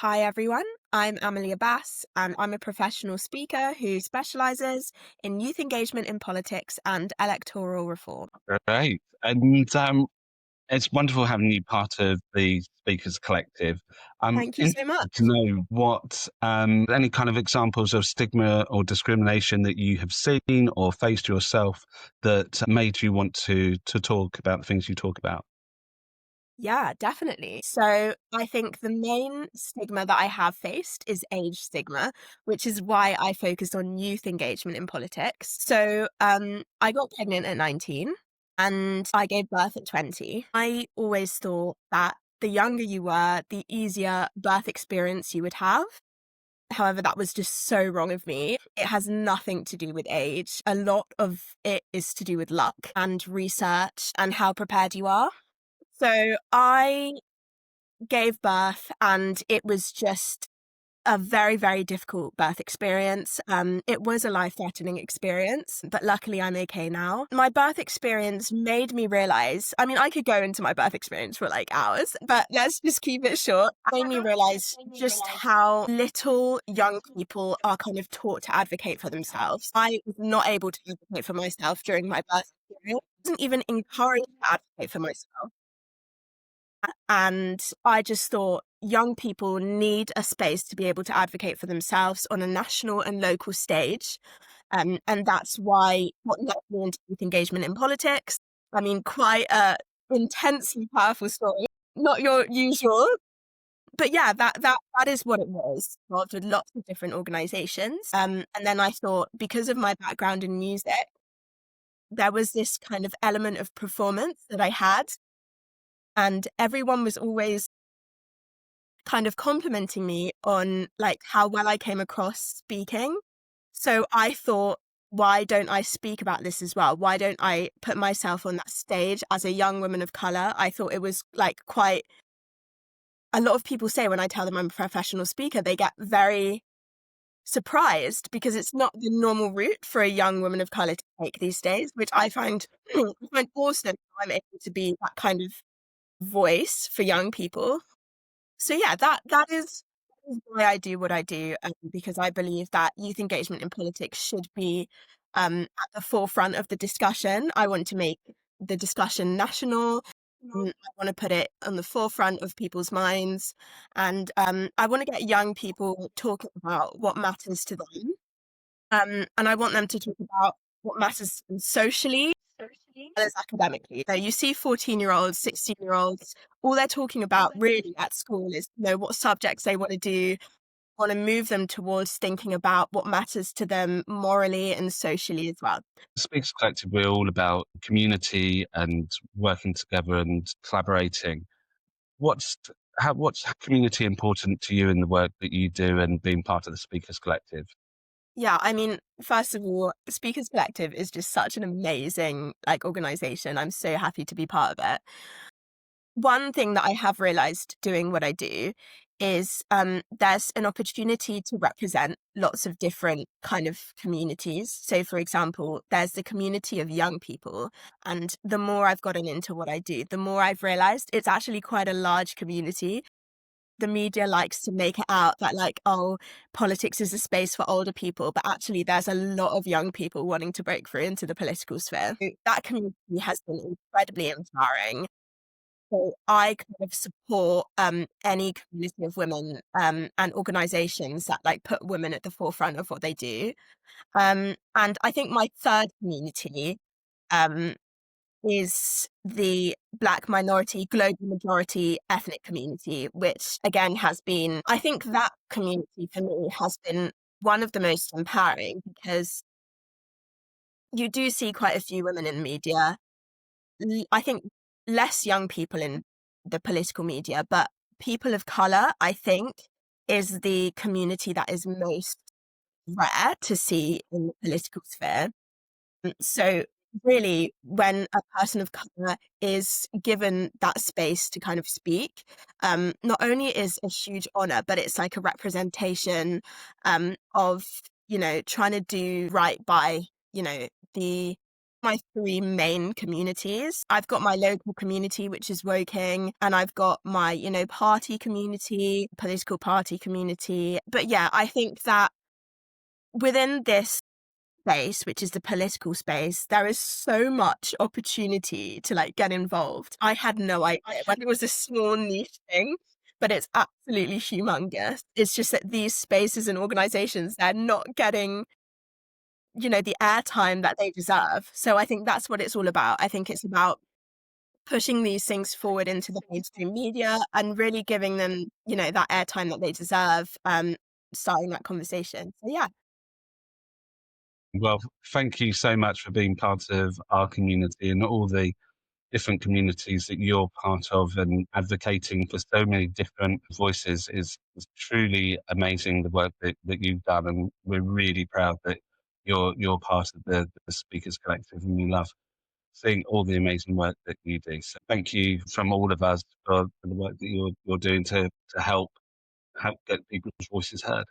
Hi everyone, I'm Amelie Abass and I'm a professional speaker who specialises in youth engagement in politics and electoral reform. Great. And it's wonderful having you part of the Speakers Collective. I'm Thank you so interested to much. know what any kind of examples of stigma or discrimination that you have seen or faced yourself that made you want to talk about the things you talk about. Yeah, definitely. So I think the main stigma that I have faced is age stigma, which is why I focused on youth engagement in politics. So I got pregnant at 19 and I gave birth at 20. I always thought that the younger you were, the easier birth experience you would have. However, that was just so wrong of me. It has nothing to do with age. A lot of it is to do with luck and research and how prepared you are. So I gave birth and it was just a very, very difficult birth experience. It was a life-threatening experience, but luckily I'm okay now. My birth experience made me realize, I mean, I could go into my birth experience for like hours, but let's just keep it short. It made me realize just how little young people are kind of taught to advocate for themselves. I was not able to advocate for myself during my birth experience. I wasn't even encouraged to advocate for myself. And I just thought young people need a space to be able to advocate for themselves on a national and local stage. And that's why what led me into youth engagement in politics. I mean, quite a intensely powerful story, not your usual. But yeah, that is what it was. Involved with lots of different organizations. And then I thought, because of my background in music, there was this kind of element of performance that I had, and everyone was always kind of complimenting me on like how well I came across speaking. So I thought, why don't I speak about this as well? Why don't I put myself on that stage as a young woman of color? I thought it was like quite a lot of people say when I tell them I'm a professional speaker, they get very surprised because it's not the normal route for a young woman of color to take these days, which I find I find awesome. I'm able to be that kind of voice for young people. So yeah, that is why I do what I do, because I believe that youth engagement in politics should be at the forefront of the discussion. I want to make the discussion national. I want to put it on the forefront of people's minds, and I want to get young people talking about what matters to them. And I want them to talk about what matters to them socially well as academically. So you see 14-year-olds, 16-year-olds, all they're talking about really at school is, what subjects they want to do, want to move them towards thinking about what matters to them morally and socially as well. The Speakers Collective, we're all about community and working together and collaborating. What's what's community important to you in the work that you do and being part of the Speakers Collective? Yeah, I mean, first of all, Speakers Collective is just such an amazing like organization. I'm so happy to be part of it. One thing that I have realized doing what I do is there's an opportunity to represent lots of different kind of communities. So, for example, there's the community of young people. And the more I've gotten into what I do, the more I've realized it's actually quite a large community. The media likes to make it out that, like, oh, politics is a space for older people, but actually, there's a lot of young people wanting to break through into the political sphere. That community has been incredibly empowering. So I kind of support any community of women and organizations that like put women at the forefront of what they do. And I think my third community um, is the Black minority, global majority ethnic community, which again has been, I think that community for me has been one of the most empowering because you do see quite a few women in media. I think less young people in the political media, but people of color, I think, is the community that is most rare to see in the political sphere. So really, when a person of color is given that space to kind of speak, not only is a huge honor, but it's like a representation of, trying to do right by, the my 3 main communities. I've got my local community, which is Woking, and I've got my, party community, political party community. But yeah, I think that within this space, which is the political space, there is so much opportunity to like get involved. I had no idea when it was a small niche thing, but it's absolutely humongous. It's just that these spaces and organizations, they're not getting, the airtime that they deserve. So I think that's what it's all about. I think it's about pushing these things forward into the mainstream media and really giving them, that airtime that they deserve, starting that conversation. So yeah. Well, thank you so much for being part of our community and all the different communities that you're part of, and advocating for so many different voices is truly amazing, the work that you've done. And we're really proud that you're part of the Speakers Collective, and we love seeing all the amazing work that you do. So thank you from all of us for the work that you're doing to help get people's voices heard.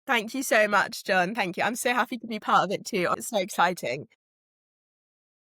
Thank you so much, John. Thank you. I'm so happy to be part of it too. It's so exciting.